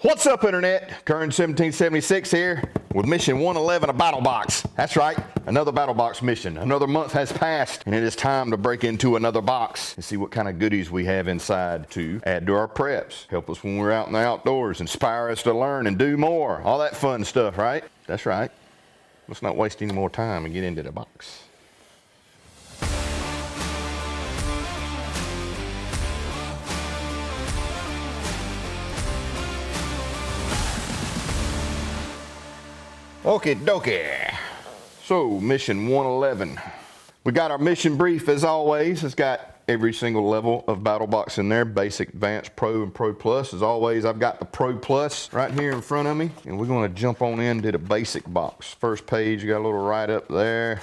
What's up, Internet? Current 1776 here with mission 111 of Battlbox. That's right, another Battlbox mission. Another month has passed, and it is time to break into another box and see what kind of goodies we have inside to add to our preps. Help us when we're out in the outdoors, inspire us to learn and do more. All that fun stuff, right? That's right. Let's not waste any more time and get into the box. Okie dokie. So, mission 111. We got our mission brief as always. It's got every single level of Battlbox in there. Basic, Advanced, Pro, and Pro Plus. As always, I've got the Pro Plus right here in front of me. And we're going to jump on into the basic box. First page, you got a little write-up there.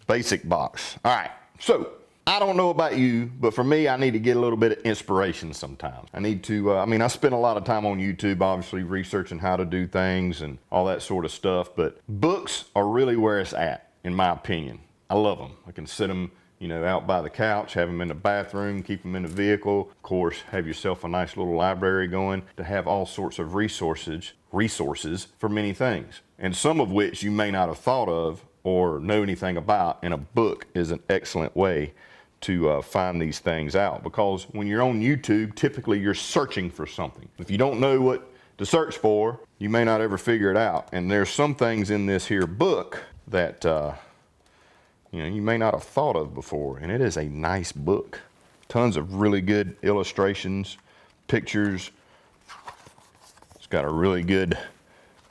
Basic box. All right, so I don't know about you, but for me, I need to get a little bit of inspiration sometimes. I need to, I spend a lot of time on YouTube, obviously, researching how to do things and all that sort of stuff, but books are really where it's at, in my opinion. I love them. I can sit them, out by the couch, have them in the bathroom, keep them in the vehicle. Of course, have yourself a nice little library going to have all sorts of resources for many things, and some of which you may not have thought of or know anything about, and a book is an excellent way to find these things out, because when you're on YouTube, typically you're searching for something. If you don't know what to search for, you may not ever figure it out. And there's some things in this here book that you may not have thought of before, and it is a nice book. Tons of really good illustrations, pictures. It's got a really good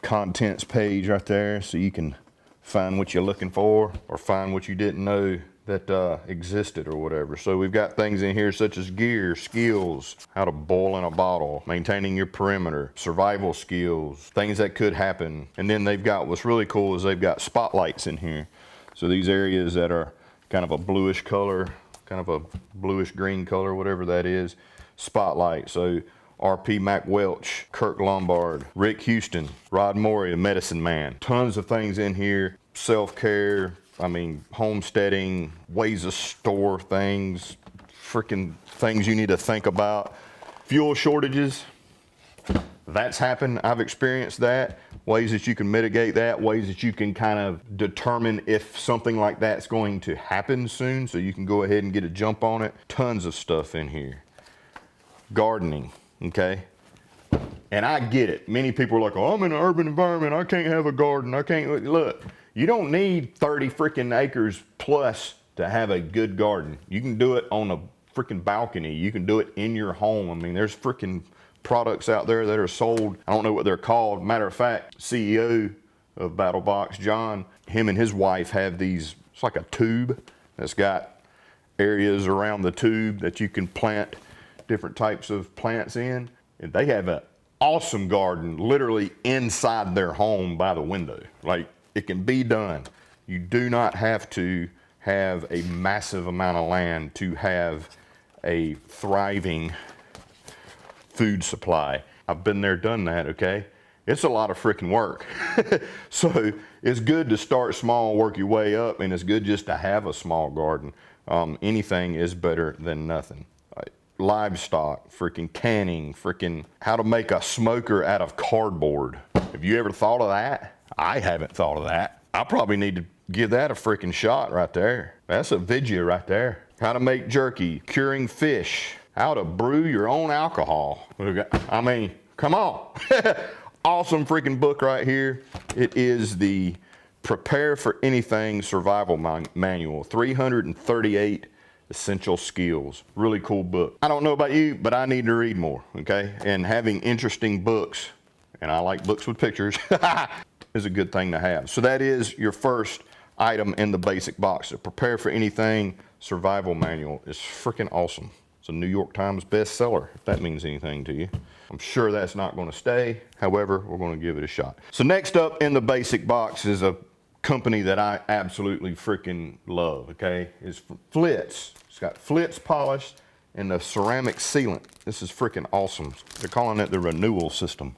contents page right there, so you can find what you're looking for or find what you didn't know that existed or whatever. So we've got things in here such as gear, skills, how to boil in a bottle, maintaining your perimeter, survival skills, things that could happen. And then they've got, what's really cool is they've got spotlights in here. So these areas that are kind of a bluish color, kind of a bluish green color, whatever that is, spotlight. So R.P. Mac Welch, Kirk Lombard, Rick Houston, Rod Morey, the medicine man. Tons of things in here, self-care, homesteading, ways to store things, freaking things you need to think about. Fuel shortages, that's happened. I've experienced that. Ways that you can mitigate that, ways that you can kind of determine if something like that's going to happen soon, so you can go ahead and get a jump on it. Tons of stuff in here. Gardening, okay? And I get it. Many people are like, oh, I'm in an urban environment, I can't have a garden, I can't. Look, you don't need 30 freaking acres plus to have a good garden. You can do it on a freaking balcony. You can do it in your home. There's freaking products out there that are sold. I don't know what they're called. Matter of fact, CEO of Battlbox, John, him and his wife have these, it's like a tube that's got areas around the tube that you can plant different types of plants in. And they have an awesome garden literally inside their home by the window. Like, it can be done. You do not have to have a massive amount of land to have a thriving food supply. I've been there, done that, okay? It's a lot of freaking work. So it's good to start small, work your way up, and it's good just to have a small garden. Anything is better than nothing. Livestock, freaking canning, freaking how to make a smoker out of cardboard. Have you ever thought of that? I haven't thought of that. I probably need to give that a freaking shot right there. That's a video right there. How to make jerky, curing fish, how to brew your own alcohol. Come on. Awesome freaking book right here. It is the Prepare for Anything Survival Manual, 338 Essential Skills. Really cool book. I don't know about you, but I need to read more, okay? And having interesting books, and I like books with pictures, is a good thing to have. So that is your first item in the basic box. The Prepare for Anything Survival Manual is freaking awesome. It's a New York Times bestseller, if that means anything to you. I'm sure that's not going to stay. However, we're going to give it a shot. So next up in the basic box is a company that I absolutely freaking love, okay? It's Flitz. It's got Flitz Polish and the ceramic sealant. This is freaking awesome. They're calling it the renewal system.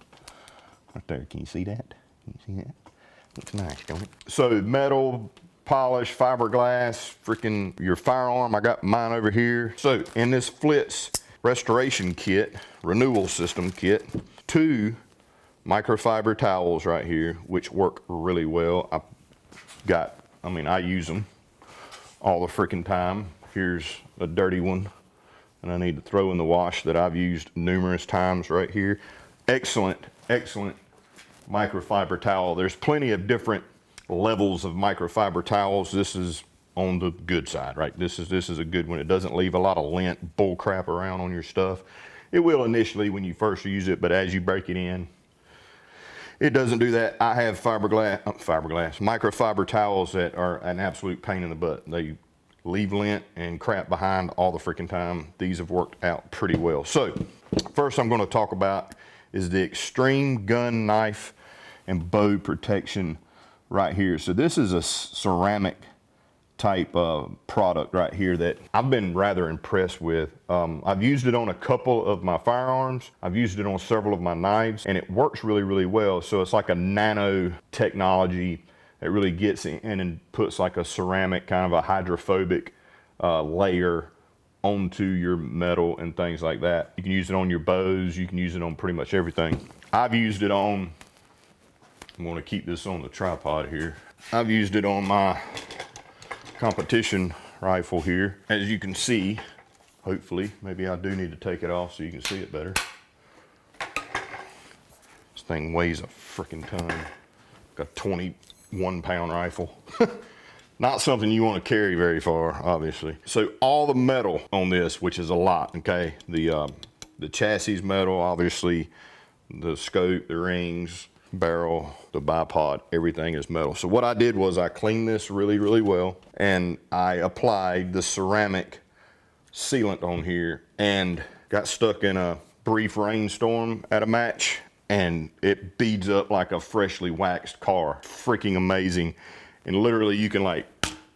Right there, can you see that? Can you see that? Looks nice, don't it? So metal, polish, fiberglass, freaking your firearm. I got mine over here. So in this Flitz restoration kit, renewal system kit, 2 microfiber towels right here, which work really well. I use them all the freaking time. Here's a dirty one, and I need to throw in the wash that I've used numerous times right here. Excellent, excellent microfiber towel. There's plenty of different levels of microfiber towels. This is on the good side, right? This is a good one. It doesn't leave a lot of lint bull crap around on your stuff. It will initially when you first use it, but as you break it in, it doesn't do that. I have microfiber towels that are an absolute pain in the butt. They leave lint and crap behind all the freaking time. These have worked out pretty well. So first I'm going to talk about is the extreme gun, knife, and bow protection right here. So this is a ceramic type of product right here that I've been rather impressed with. I've used it on a couple of my firearms. I've used it on several of my knives, and it works really, really well. So it's like a nano technology that really gets in and puts like a ceramic kind of a hydrophobic layer onto your metal and things like that. You can use it on your bows. You can use it on pretty much everything. I've used it on, I'm going to keep this on the tripod here. I've used it on my competition rifle here. As you can see, hopefully, maybe I do need to take it off so you can see it better. This thing weighs a freaking ton. Got a 21-pound rifle. Not something you want to carry very far, obviously. So all the metal on this, which is a lot, okay? The chassis metal, obviously, the scope, the rings, barrel, the bipod, everything is metal. So what I did was I cleaned this really, really well, and I applied the ceramic sealant on here and got stuck in a brief rainstorm at a match, and it beads up like a freshly waxed car. Freaking amazing. And literally you can like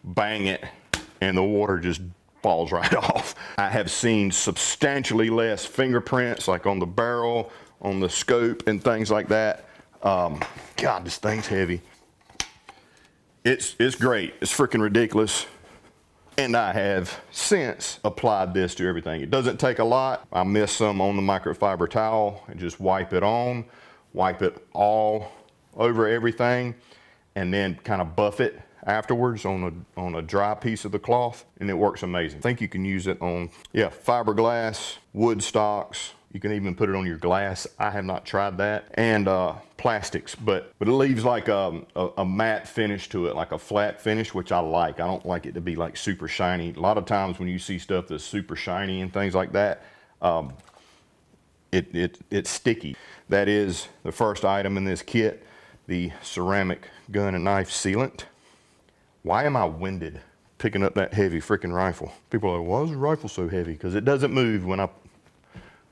bang it and the water just falls right off. I have seen substantially less fingerprints like on the barrel, on the scope and things like that. God, this thing's heavy. It's great. It's freaking ridiculous. And I have since applied this to everything. It doesn't take a lot. I missed some on the microfiber towel and just wipe it on, wipe it all over everything, and then kind of buff it afterwards on a dry piece of the cloth, and it works amazing. I think you can use it on, fiberglass, wood stocks. You can even put it on your glass. I have not tried that. And plastics, but it leaves like a matte finish to it, like a flat finish, which I like. I don't like it to be like super shiny. A lot of times when you see stuff that's super shiny and things like that, it's sticky. That is the first item in this kit, the ceramic gun and knife sealant. Why am I winded picking up that heavy freaking rifle? People are like, why is the rifle so heavy? Because it doesn't move when I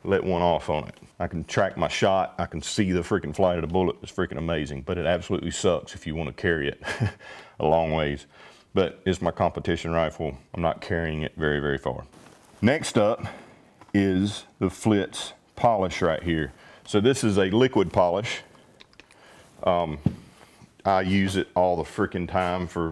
let one off on it. I can track my shot. I can see the freaking flight of the bullet. It's freaking amazing, but it absolutely sucks if you want to carry it a long ways. But it's my competition rifle. I'm not carrying it very, very far. Next up is the Flitz Polish right here. So this is a liquid polish. I use it all the freaking time for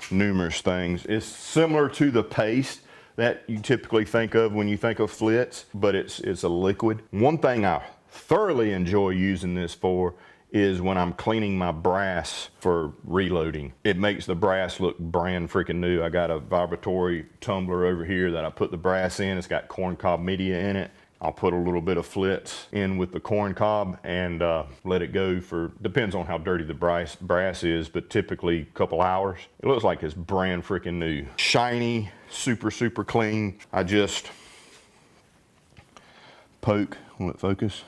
numerous things. It's similar to the paste that you typically think of when you think of Flitz, but it's a liquid. One thing I thoroughly enjoy using this for is when I'm cleaning my brass for reloading. It makes the brass look brand freaking new. I got a vibratory tumbler over here that I put the brass in. It's got corncob media in it. I'll put a little bit of Flitz in with the corn cob and let it go for, depends on how dirty the brass is, but typically a couple hours. It looks like it's brand freaking new. Shiny, super, super clean. I just poke, will it focus?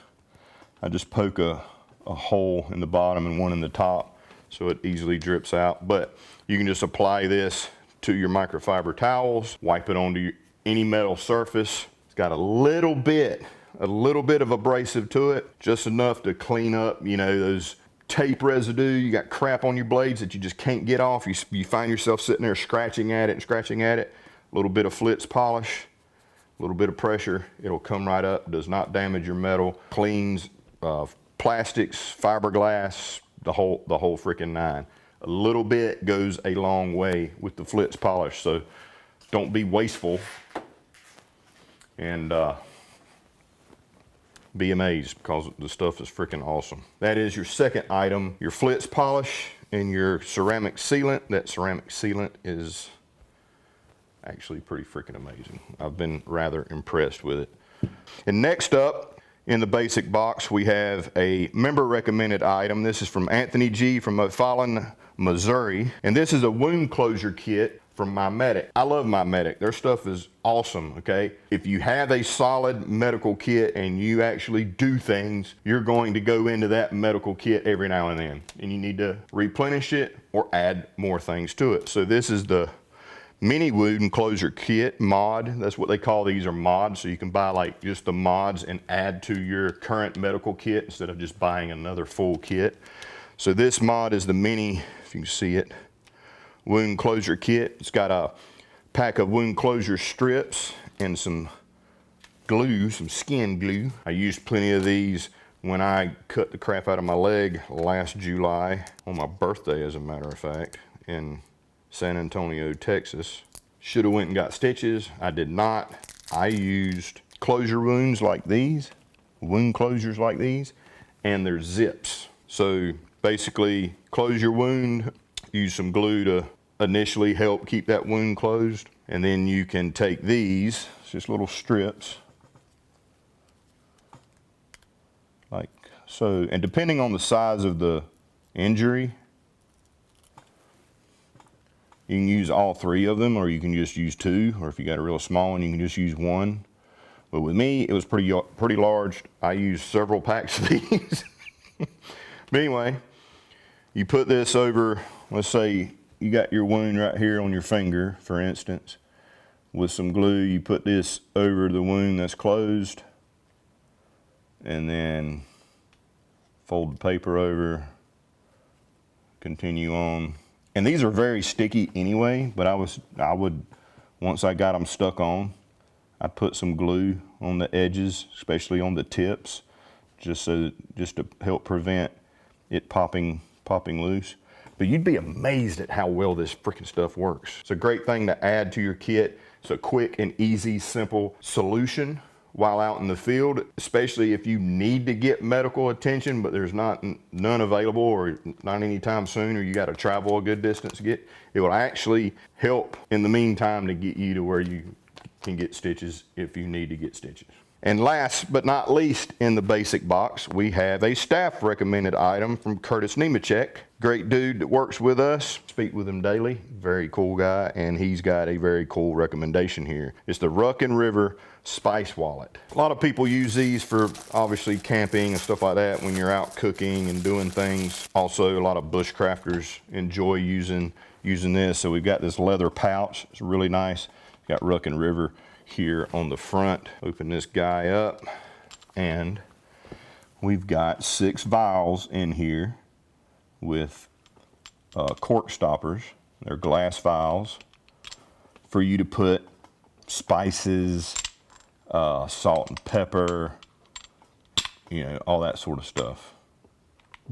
I just poke a hole in the bottom and one in the top so it easily drips out. But you can just apply this to your microfiber towels, wipe it onto any metal surface. Got a little bit of abrasive to it, just enough to clean up, you know, those tape residue. You got crap on your blades that you just can't get off. You find yourself sitting there scratching at it and scratching at it. A little bit of Flitz polish, a little bit of pressure, it'll come right up, does not damage your metal, cleans plastics, fiberglass, the whole freaking nine. A little bit goes a long way with the Flitz polish, so don't be wasteful. And be amazed because the stuff is freaking awesome. That is your second item, your Flitz Polish and your ceramic sealant. That ceramic sealant is actually pretty freaking amazing. I've been rather impressed with it. And next up in the basic box, we have a member recommended item. This is from Anthony G from O'Fallon, Missouri. And this is a wound closure kit from My Medic. I love My Medic. Their stuff is awesome, okay? If you have a solid medical kit and you actually do things, you're going to go into that medical kit every now and then. And you need to replenish it or add more things to it. So this is the mini wound closure kit mod. That's what they call these, are mods. So you can buy like just the mods and add to your current medical kit instead of just buying another full kit. So this mod is the mini, if you can see it, wound closure kit. It's got a pack of wound closure strips and some glue, some skin glue. I used plenty of these when I cut the crap out of my leg last July, on my birthday as a matter of fact, in San Antonio, Texas. Should have went and got stitches. I did not. I used closure wounds like these, wound closures like these, and they're zips. So basically close your wound, use some glue to initially help keep that wound closed, and then you can take these, it's just little strips like so, and depending on the size of the injury, you can use all three of them, or you can just use two, or if you got a real small one, you can just use one. But with me, it was pretty large. I used several packs of these. But anyway, you put this over, let's say you got your wound right here on your finger, for instance. With some glue, you put this over the wound that's closed, and then fold the paper over, continue on. And these are very sticky anyway, but I would, once I got them stuck on, I'd put some glue on the edges, especially on the tips, just to help prevent it popping loose. But you'd be amazed at how well this freaking stuff works. It's a great thing to add to your kit. It's a quick and easy, simple solution while out in the field, especially if you need to get medical attention, but there's none available or not anytime soon, or you got to travel a good distance to get. It will actually help in the meantime to get you to where you can get stitches if you need to get stitches. And last but not least in the basic box, we have a staff recommended item from Curtis Nemechek. Great dude that works with us. Speak with him daily. Very cool guy, and he's got a very cool recommendation here. It's the Ruck and River Spice Wallet. A lot of people use these for obviously camping and stuff like that when you're out cooking and doing things. Also, a lot of bushcrafters enjoy using this. So we've got this leather pouch. It's really nice. Got Ruck and River here on the front. Open this guy up, and we've got 6 vials in here with cork stoppers. They're glass vials for you to put spices, salt and pepper, you know, all that sort of stuff.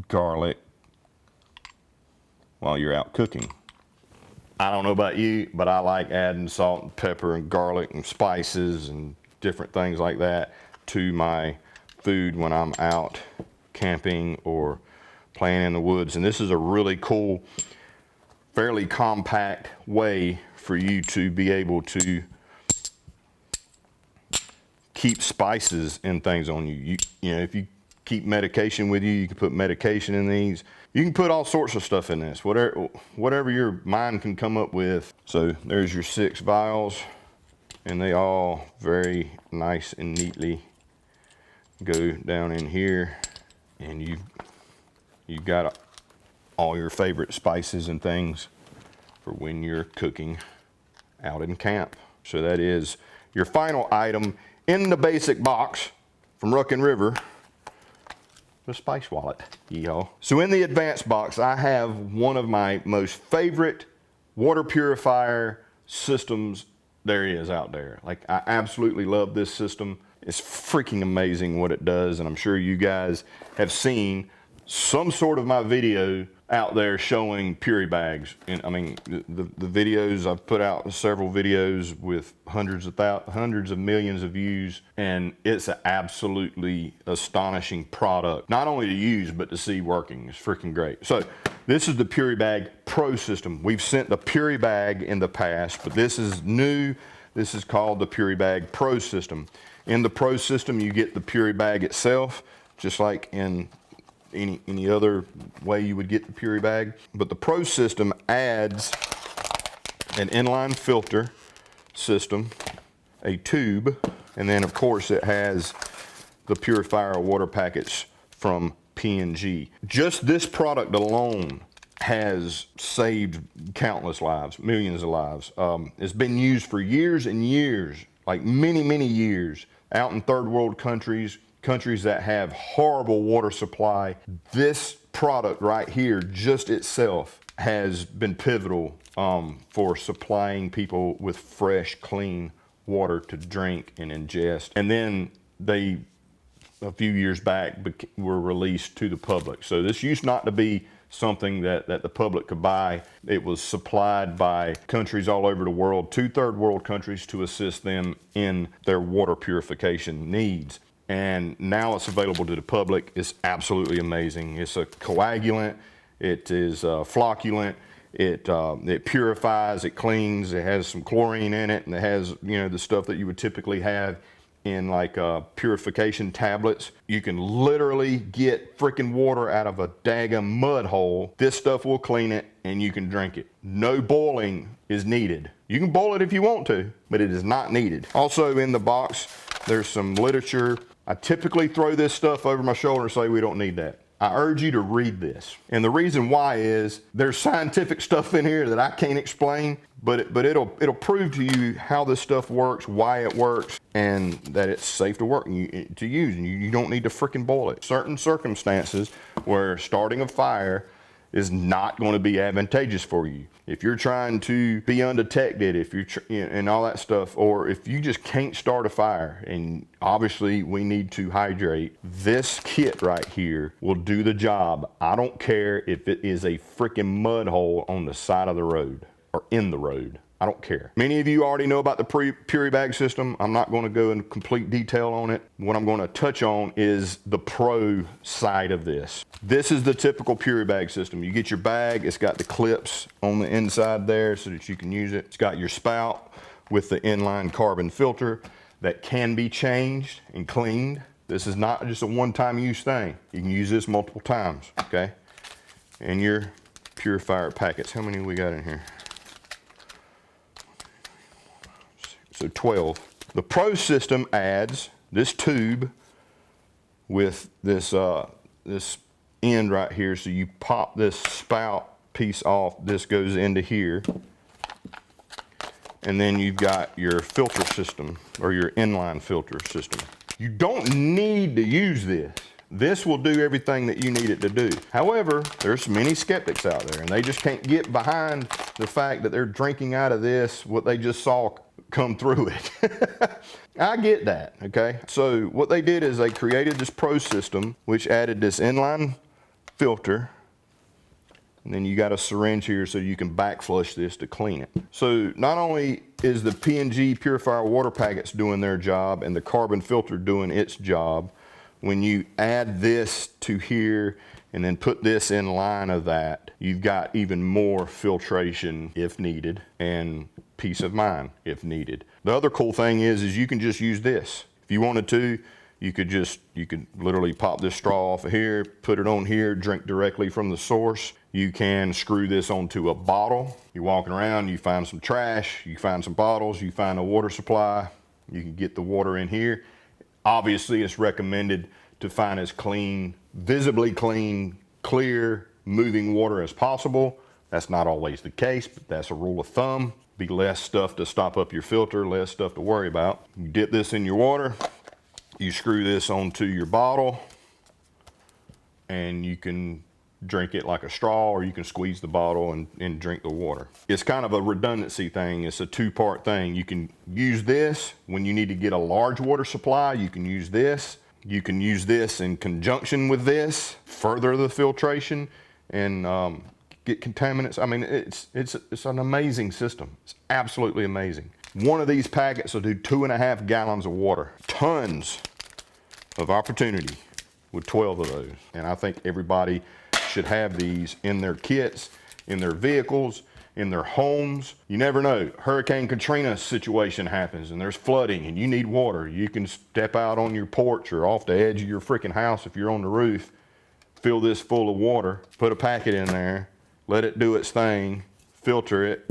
Garlic while you're out cooking. I don't know about you, but I like adding salt and pepper and garlic and spices and different things like that to my food when I'm out camping or playing in the woods. And this is a really cool, fairly compact way for you to be able to keep spices and things on you. You know, if you keep medication with you, you can put medication in these. You can put all sorts of stuff in this, whatever your mind can come up with. So there's your 6 vials, and they all very nice and neatly go down in here, and you've got all your favorite spices and things for when you're cooking out in camp. So that is your final item in the basic box from Ruck and River, the Spice Wallet, y'all. So in the advanced box, I have one of my most favorite water purifier systems there is out there. Like, I absolutely love this system. It's freaking amazing what it does, and I'm sure you guys have seen some sort of my video out there showing Pury bags. And I mean, the videos, I've put out several videos with hundreds of millions of views, and it's an absolutely astonishing product, not only to use, but to see working. It's freaking great. So this is the Pury Bag Pro system. We've sent the Pury Bag in the past, but this is new. This is called the Pury Bag Pro system. In the Pro system, you get the Pury Bag itself, just like in any other way you would get the Pury Bag. But the Pro system adds an inline filter system, a tube, and then of course it has the purifier water packets from P&G. Just this product alone has saved countless lives, millions of lives. It's been used for years and years, like many years, out in third world countries, countries that have horrible water supply. This product right here, just itself, has been pivotal for supplying people with fresh, clean water to drink and ingest. And then they, a few years back, were released to the public. So this used not to be something that the public could buy. It was supplied by countries all over the world to third world countries to assist them in their water purification needs. And now it's available to the public. It's absolutely amazing. It's a coagulant, it is flocculant, it purifies, it cleans, it has some chlorine in it, and it has, you know, the stuff that you would typically have in like purification tablets. You can literally get freaking water out of a daggum mud hole. This stuff will clean it and you can drink it. No boiling is needed. You can boil it if you want to, but it is not needed. Also in the box, there's some literature. I typically throw this stuff over my shoulder and say we don't need that. I urge you to read this. And the reason why is there's scientific stuff in here that I can't explain, but it'll prove to you how this stuff works, why it works, and that it's safe to work and to use, and you don't need to freaking boil it. Certain circumstances where starting a fire is not going to be advantageous for you. If you're trying to be undetected, if you're and all that stuff, or if you just can't start a fire, and obviously we need to hydrate, this kit right here will do the job. I don't care if it is a freaking mud hole on the side of the road or in the road. I don't care. Many of you already know about the Pury Bag system. I'm not going to go in complete detail on it. What I'm going to touch on is the Pro side of this. This is the typical Pury Bag system. You get your bag, it's got the clips on the inside there so that you can use it. It's got your spout with the inline carbon filter that can be changed and cleaned. This is not just a one-time use thing. You can use this multiple times, okay? And your purifier packets. How many we got in here? So 12. The Pro system adds this tube with this this end right here. So you pop this spout piece off. This goes into here. And then you've got your filter system, or your inline filter system. You don't need to use this. This will do everything that you need it to do. However, there's many skeptics out there, and they just can't get behind the fact that they're drinking out of this, what they just saw come through it. I get that, okay? So what they did is they created this Pro system, which added this inline filter, and then you got a syringe here so you can back flush this to clean it. So not only is the P&G purifier water packets doing their job and the carbon filter doing its job, when you add this to here and then put this in line of that, you've got even more filtration if needed and peace of mind if needed. The other cool thing is you can just use this. If you wanted to, you could literally pop this straw off of here, put it on here, drink directly from the source. You can screw this onto a bottle. You're walking around, you find some trash, you find some bottles, you find a water supply, you can get the water in here. Obviously, it's recommended to find as clean, visibly clean, clear, moving water as possible. That's not always the case, but that's a rule of thumb. Be less stuff to stop up your filter, less stuff to worry about. You dip this in your water, you screw this onto your bottle, and you can drink it like a straw, or you can squeeze the bottle and drink the water. It's kind of a redundancy thing. It's a two-part thing. You can use this when you need to get a large water supply. You can use this. You can use this in conjunction with this, further the filtration. and get contaminants. I mean, it's an amazing system. It's absolutely amazing. One of these packets will do 2.5 gallons of water. Tons of opportunity with 12 of those. And I think everybody should have these in their kits, in their vehicles, in their homes. You never know. Hurricane Katrina situation happens and there's flooding and you need water. You can step out on your porch or off the edge of your freaking house if you're on the roof, fill this full of water, put a packet in there, let it do its thing, filter it,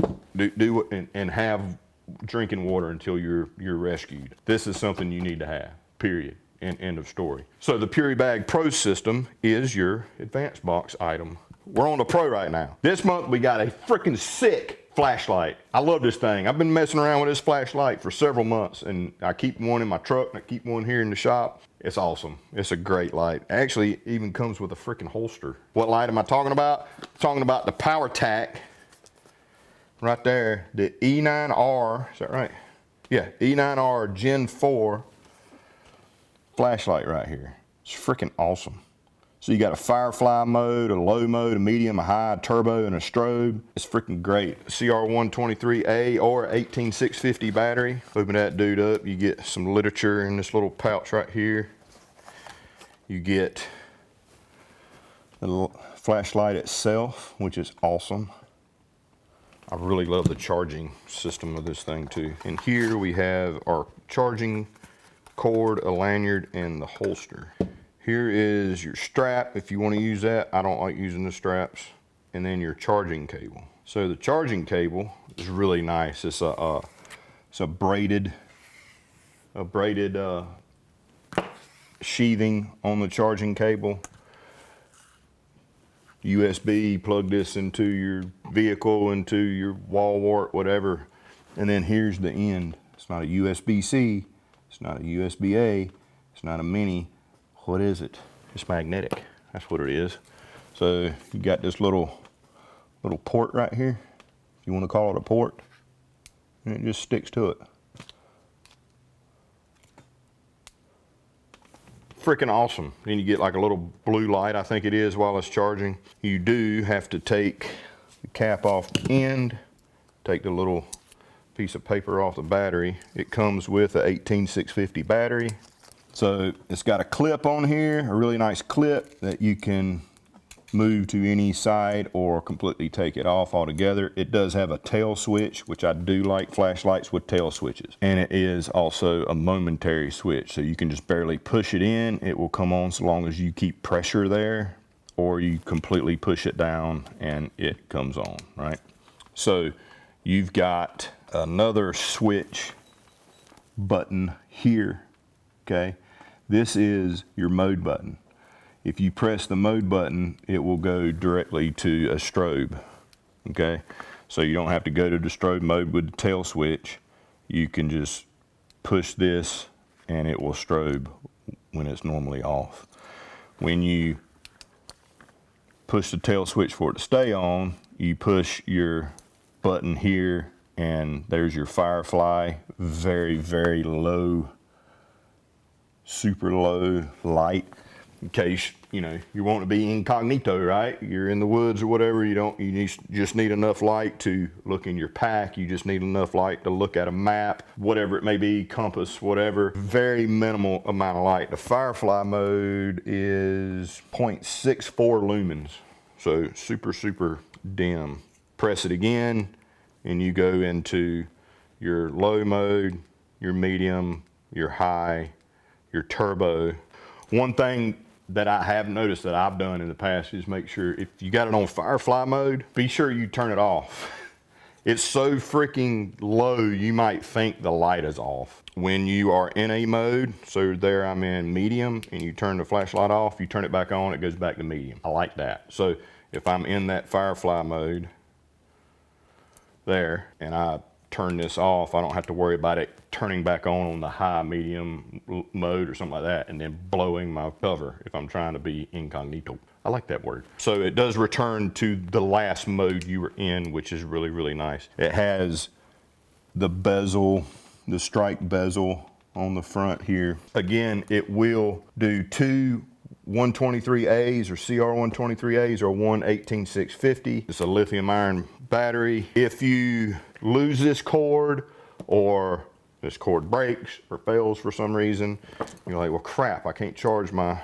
and have drinking water until you're rescued. This is something you need to have, period, and end of story. So the Pury Bag Pro system is your advanced box item. We're on the Pro right now. This month we got a freaking sick flashlight. I love this thing. I've been messing around with this flashlight for several months, and I keep one in my truck and I keep one here in the shop. It's awesome. It's a great light. Actually, it even comes with a freaking holster. What light am I talking about? I'm talking about the PowerTac right there, the E9R, is that right? Yeah, E9R Gen 4 flashlight right here. It's freaking awesome. So you got a firefly mode, a low mode, a medium, a high, a turbo, and a strobe. It's freaking great. CR123A or 18650 battery. Open that dude up, you get some literature in this little pouch right here. You get the flashlight itself, which is awesome. I really love the charging system of this thing too. And here we have our charging cord, a lanyard, and the holster. Here is your strap if you want to use that. I don't like using the straps. And then your charging cable. So the charging cable is really nice. It's a braided sheathing on the charging cable. USB, plug this into your vehicle, into your wall wart, whatever. And then here's the end. It's not a USB-C, it's not a USB-A, it's not a mini. What is it? It's magnetic. That's what it is. So you got this little port right here, if you want to call it a port, and it just sticks to it. Freaking awesome. Then you get like a little blue light, I think it is, while it's charging. You do have to take the cap off the end, take the little piece of paper off the battery. It comes with a 18650 battery. So it's got a clip on here, a really nice clip that you can move to any side or completely take it off altogether. It does have a tail switch, which I do like flashlights with tail switches. And it is also a momentary switch, so you can just barely push it in. It will come on so long as you keep pressure there, or you completely push it down and it comes on, right? So you've got another switch button here, okay? This is your mode button. If you press the mode button, it will go directly to a strobe, okay? So you don't have to go to the strobe mode with the tail switch. You can just push this and it will strobe when it's normally off. When you push the tail switch for it to stay on, you push your button here and there's your firefly, very, very low, super low light. In case, you know, you want to be incognito, right? You're in the woods or whatever, just need enough light to look in your pack. You just need enough light to look at a map, whatever it may be, compass, whatever. Very minimal amount of light. The firefly mode is 0.64 lumens. So super, super dim. Press it again and you go into your low mode, your medium, your high, your turbo. One thing that I have noticed that I've done in the past is make sure if you got it on firefly mode, be sure you turn it off. It's so freaking low, you might think the light is off. When you are in a mode, so there I'm in medium, and you turn the flashlight off, you turn it back on, it goes back to medium. I like that. So if I'm in that firefly mode there, and I turn this off, I don't have to worry about it turning back on the high medium mode or something like that and then blowing my cover if I'm trying to be incognito. I like that word. So it does return to the last mode you were in, which is really, really nice. It has the bezel, the strike bezel on the front here. Again, it will do 2 123As or CR123As or one 18650. It's a lithium ion battery. If you lose this cord or this cord breaks or fails for some reason, you're like, well crap, I can't charge my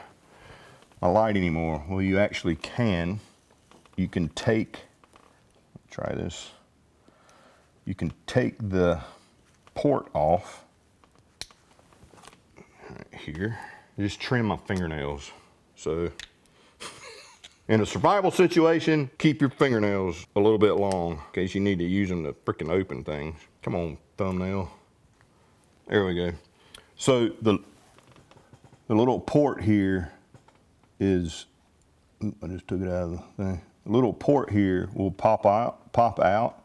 light anymore. Well, you actually can. You can take, try this. You can take the port off right here. Just trim my fingernails. So in a survival situation, keep your fingernails a little bit long in case you need to use them to freaking open things. Come on, thumbnail. There we go. So the little port here is, I just took it out of the thing. The little port here will pop out,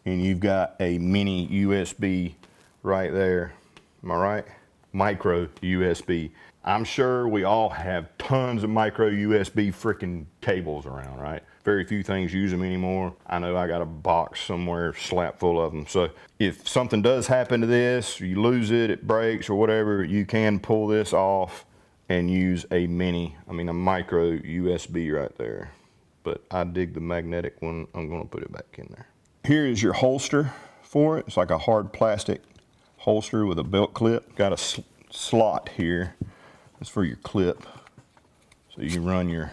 and you've got a mini USB right there. Am I right? Micro USB. I'm sure we all have tons of micro USB freaking cables around, right? Very few things use them anymore. I know I got a box somewhere slap full of them. So if something does happen to this, you lose it, it breaks or whatever, you can pull this off and use a micro USB right there. But I dig the magnetic one. I'm gonna put it back in there. Here is your holster for it. It's like a hard plastic holster with a belt clip. Got a slot here. That's for your clip. So you can run your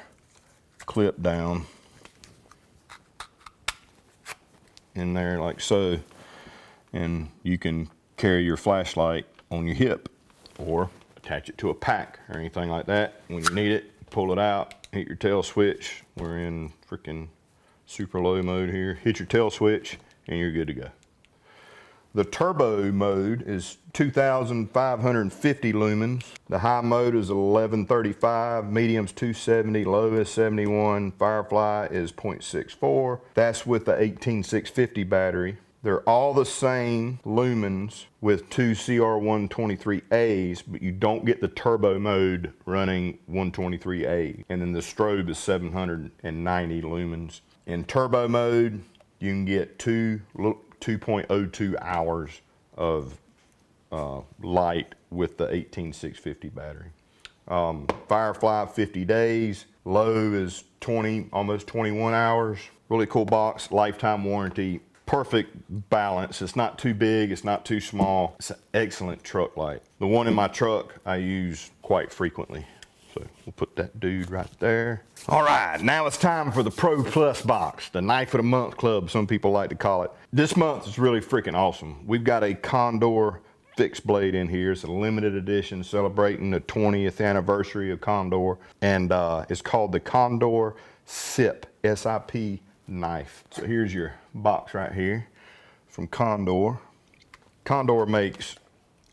clip down in there like so. And you can carry your flashlight on your hip or attach it to a pack or anything like that. When you need it, pull it out, hit your tail switch. We're in freaking super low mode here. Hit your tail switch and you're good to go. The turbo mode is 2,550 lumens. The high mode is 1135, medium's 270, low is 71, Firefly is 0.64. That's with the 18650 battery. They're all the same lumens with two CR123As, but you don't get the turbo mode running 123A. And then the strobe is 790 lumens. In turbo mode, you can get 2.02 hours of light with the 18650 battery. Firefly 50 days, low is 20, almost 21 hours. Really cool box, lifetime warranty, perfect balance. It's not too big, it's not too small. It's an excellent truck light. The one in my truck I use quite frequently. So we'll put that dude right there. All right, now it's time for the Pro Plus box, the Knife of the Month Club, some people like to call it. This month is really freaking awesome. We've got a Condor fixed blade in here. It's a limited edition celebrating the 20th anniversary of Condor. And it's called the Condor SIP, S-I-P knife. So here's your box right here from Condor. Condor makes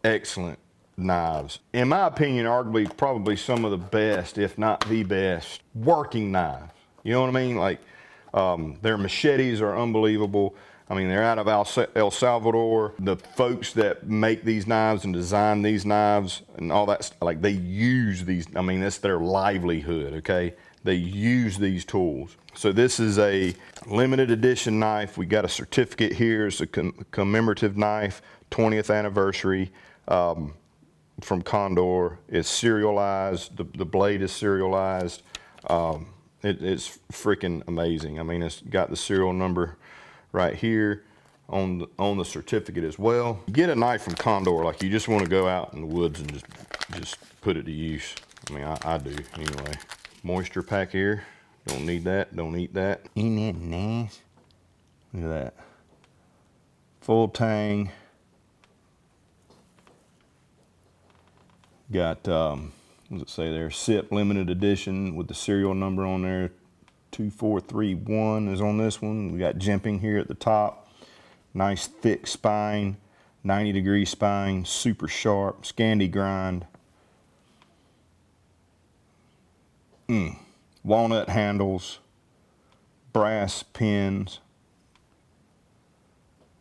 excellent knives. In my opinion, arguably probably some of the best, if not the best, working knives. You know what I mean? Like their machetes are unbelievable. I mean, they're out of El Salvador. The folks that make these knives and design these knives and all that, like they use these, I mean, that's their livelihood, okay? They use these tools. So this is a limited edition knife. We got a certificate here. It's a commemorative knife, 20th anniversary. From Condor. It's serialized. The blade is serialized. It's freaking amazing. I mean, it's got the serial number right here on the certificate as well. Get a knife from Condor, like you just want to go out in the woods and just put it to use. I mean, I do anyway. Moisture pack here. Don't need that. Don't eat that. Ain't that nice? Look at that. Full tang. Got, what does it say there? SIP limited edition with the serial number on there. 2431 is on this one. We got jimping here at the top. Nice thick spine, 90-degree spine, super sharp, Scandi grind. Walnut handles, brass pins.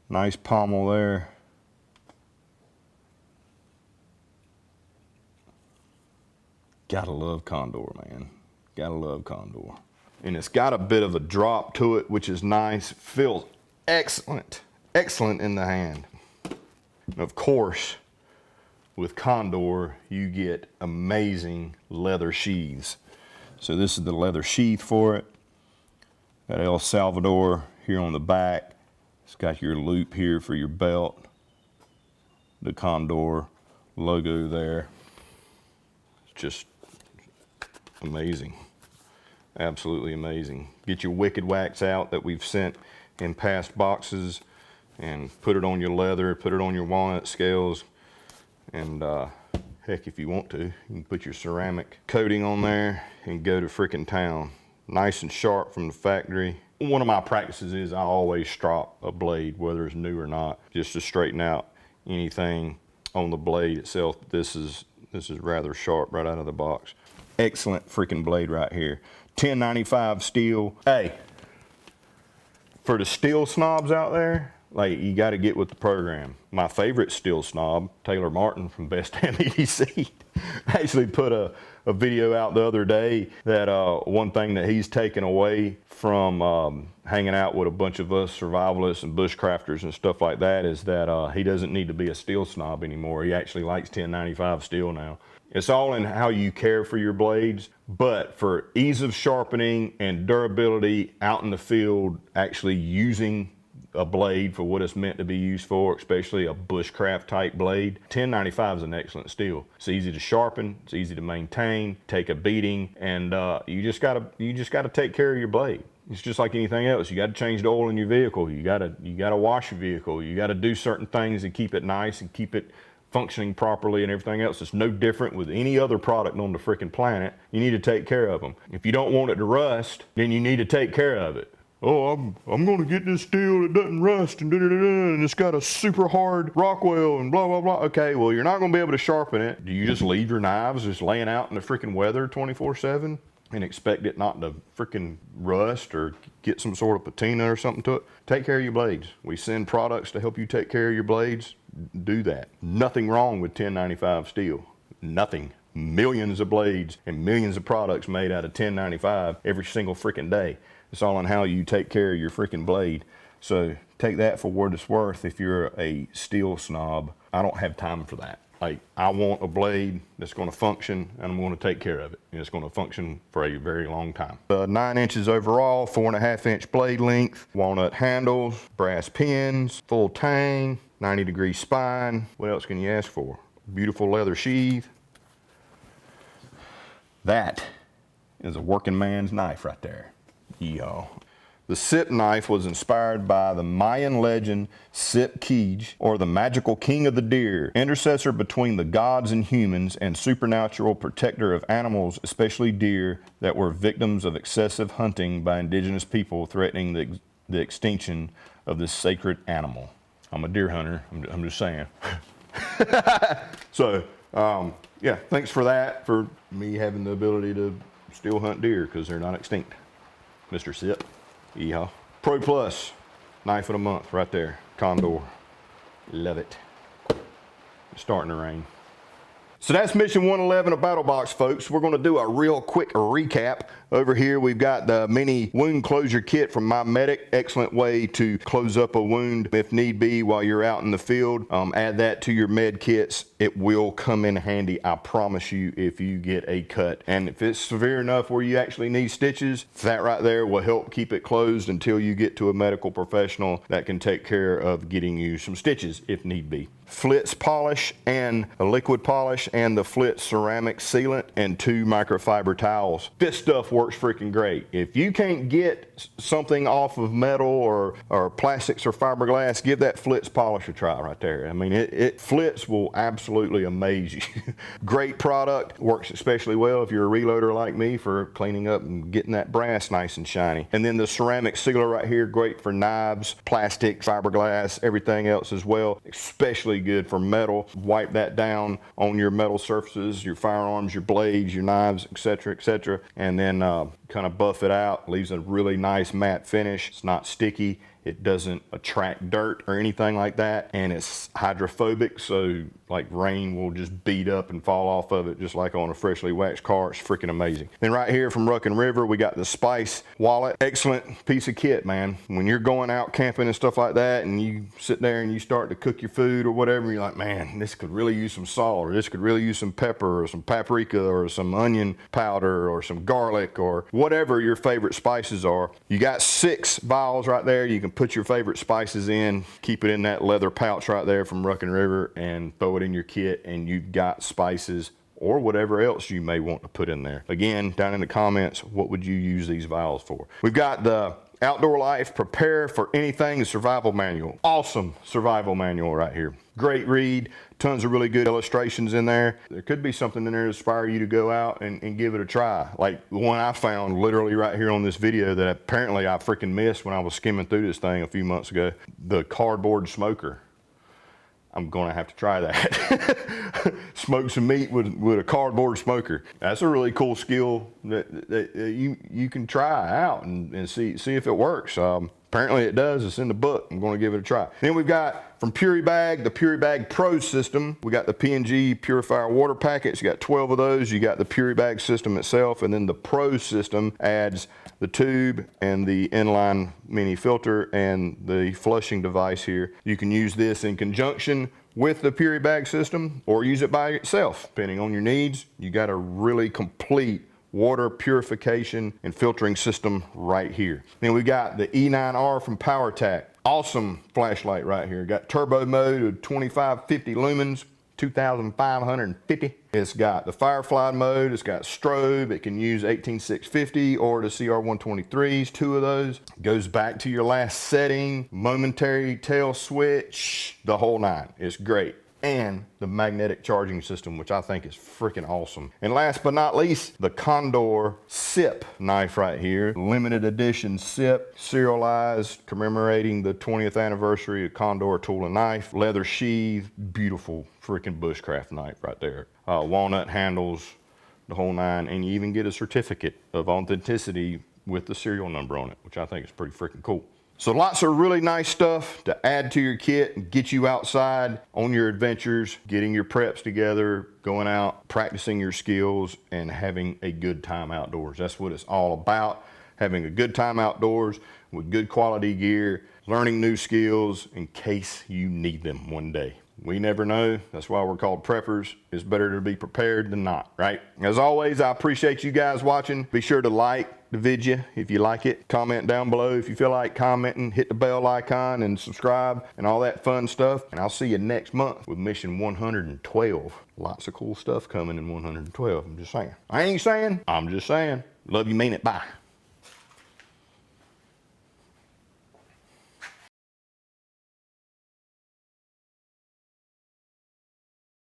Nice pommel there. Gotta love Condor, man. Gotta love Condor. And it's got a bit of a drop to it, which is nice. Feels excellent, excellent in the hand. And of course, with Condor, you get amazing leather sheaths. So this is the leather sheath for it. Got El Salvador here on the back. It's got your loop here for your belt. The Condor logo there. It's just amazing. Absolutely amazing. Get your Wicked Wax out that we've sent in past boxes and put it on your leather, put it on your walnut scales, and heck, if you want to, you can put your ceramic coating on there and go to frickin' town. Nice and sharp from the factory. One of my practices is I always strop a blade, whether it's new or not, just to straighten out anything on the blade itself. This is rather sharp right out of the box. Excellent freaking blade right here. 1095 steel. Hey, for the steel snobs out there, like, you got to get with the program. My favorite steel snob, Taylor Martin from Best Damn EDC, actually put a video out the other day that one thing that he's taken away from hanging out with a bunch of us survivalists and bushcrafters and stuff like that is that he doesn't need to be a steel snob anymore. He actually likes 1095 steel now. It's all in how you care for your blades, but for ease of sharpening and durability out in the field, actually using a blade for what it's meant to be used for, especially a bushcraft type blade, 1095 is an excellent steel. It's easy to sharpen, it's easy to maintain, take a beating, and you just gotta take care of your blade. It's just like anything else. You got to change the oil in your vehicle. You gotta wash your vehicle. You got to do certain things and keep it nice and keep it functioning properly and everything else. It's no different with any other product on the freaking planet. You need to take care of them. If you don't want it to rust, then you need to take care of it. Oh, I'm going to get this steel that doesn't rust and and it's got a super hard Rockwell and blah, blah, blah. Okay, well, you're not going to be able to sharpen it. Do you just leave your knives just laying out in the freaking weather 24/7 and expect it not to freaking rust or get some sort of patina or something to it? Take care of your blades. We send products to help you take care of your blades. Do that. Nothing wrong with 1095 steel. Nothing. Millions of blades and millions of products made out of 1095 every single freaking day. It's all on how you take care of your freaking blade. So take that for what it's worth. If you're a steel snob, I don't have time for that. Like, I want a blade that's going to function, and I'm going to take care of it. And it's going to function for a very long time. 9 inches overall, 4.5 inch blade length, walnut handles, brass pins, full tang, 90-degree spine. What else can you ask for? Beautiful leather sheath. That is a working man's knife right there. Yeehaw. The Sip knife was inspired by the Mayan legend Sip Kij, or the magical king of the deer, intercessor between the gods and humans, and supernatural protector of animals, especially deer, that were victims of excessive hunting by indigenous people, threatening the extinction of this sacred animal. I'm a deer hunter, I'm just saying. So, yeah, thanks for that, for me having the ability to still hunt deer, because they're not extinct. Mr. Sip. Yeehaw. Pro Plus, knife of the month right there. Condor. Love it. It's starting to rain. So that's mission 111 of Battlbox, folks. We're going to do a real quick recap. Over here, we've got the mini wound closure kit from My Medic. Excellent way to close up a wound if need be while you're out in the field. Add that to your med kits. It will come in handy, I promise you, if you get a cut. And if it's severe enough where you actually need stitches, that right there will help keep it closed until you get to a medical professional that can take care of getting you some stitches if need be. Flitz Polish and a liquid polish and the Flitz ceramic sealant and 2 microfiber towels. This stuff works freaking great. If you can't get something off of metal or plastics or fiberglass, give that Flitz polish a try right there. I mean, Flitz will absolutely amaze you. Great product, works especially well if you're a reloader like me for cleaning up and getting that brass nice and shiny. And then the ceramic sealer right here, great for knives, plastic, fiberglass, everything else as well, especially good for metal. Wipe that down on your metal surfaces, your firearms, your blades, your knives, etc., and then kind of buff it out. Leaves a really nice matte finish. It's not sticky. It doesn't attract dirt or anything like that, and it's hydrophobic, so like rain will just beat up and fall off of it just like on a freshly waxed car. It's freaking amazing. Then right here from Ruck and River, we got the Spice wallet. Excellent piece of kit, man. When you're going out camping and stuff like that, and you sit there and you start to cook your food or whatever, you're like, man, this could really use some salt, or this could really use some pepper or some paprika or some onion powder or some garlic or whatever your favorite spices are. You got 6 vials right there. You can put your favorite spices in, keep it in that leather pouch right there from Ruck and River, and throw it in your kit, and you've got spices or whatever else you may want to put in there. Again, down in the comments, what would you use these vials for? We've got the Outdoor Life Prepare for Anything Survival Manual. Awesome survival manual right here. Great read, tons of really good illustrations in there. There could be something in there to inspire you to go out and give it a try. Like the one I found literally right here on this video that apparently I freaking missed when I was skimming through this thing a few months ago. The cardboard smoker. I'm gonna have to try that. Smoke some meat with a cardboard smoker. That's a really cool skill that you can try out and see if it works. Apparently it does. It's in the book. I'm gonna give it a try. Then we've got from Pury Bag, the Pury Bag Pro system. We got the P&G Purifier water packets. You got 12 of those. You got the Pury Bag system itself, and then the Pro system adds the tube and the inline mini filter and the flushing device here. You can use this in conjunction with the Pury Bag system or use it by itself, depending on your needs. You got a really complete water purification and filtering system right here. Then we got the E9R from PowerTac. Awesome flashlight right here. Got turbo mode of 2550 lumens, 2550. It's got the Firefly mode, it's got strobe, it can use 18650 or the CR123s, 2 of those. Goes back to your last setting, momentary tail switch, the whole 9. It's great. And the magnetic charging system, which I think is freaking awesome. And last but not least, the Condor SIP knife right here. Limited edition SIP, serialized, commemorating the 20th anniversary of Condor tool and knife. Leather sheath, beautiful freaking bushcraft knife right there. Walnut handles, the whole 9, and you even get a certificate of authenticity with the serial number on it, which I think is pretty freaking cool. So lots of really nice stuff to add to your kit and get you outside on your adventures, getting your preps together, going out, practicing your skills, and having a good time outdoors. That's what it's all about, having a good time outdoors with good quality gear, learning new skills in case you need them one day. We never know. That's why we're called preppers. It's better to be prepared than not, right? As always, I appreciate you guys watching. Be sure to like the video if you like it. Comment down below if you feel like commenting. Hit the bell icon and subscribe and all that fun stuff. And I'll see you next month with mission 112. Lots of cool stuff coming in 112. I'm just saying. I ain't saying. I'm just saying. Love you, mean it. Bye.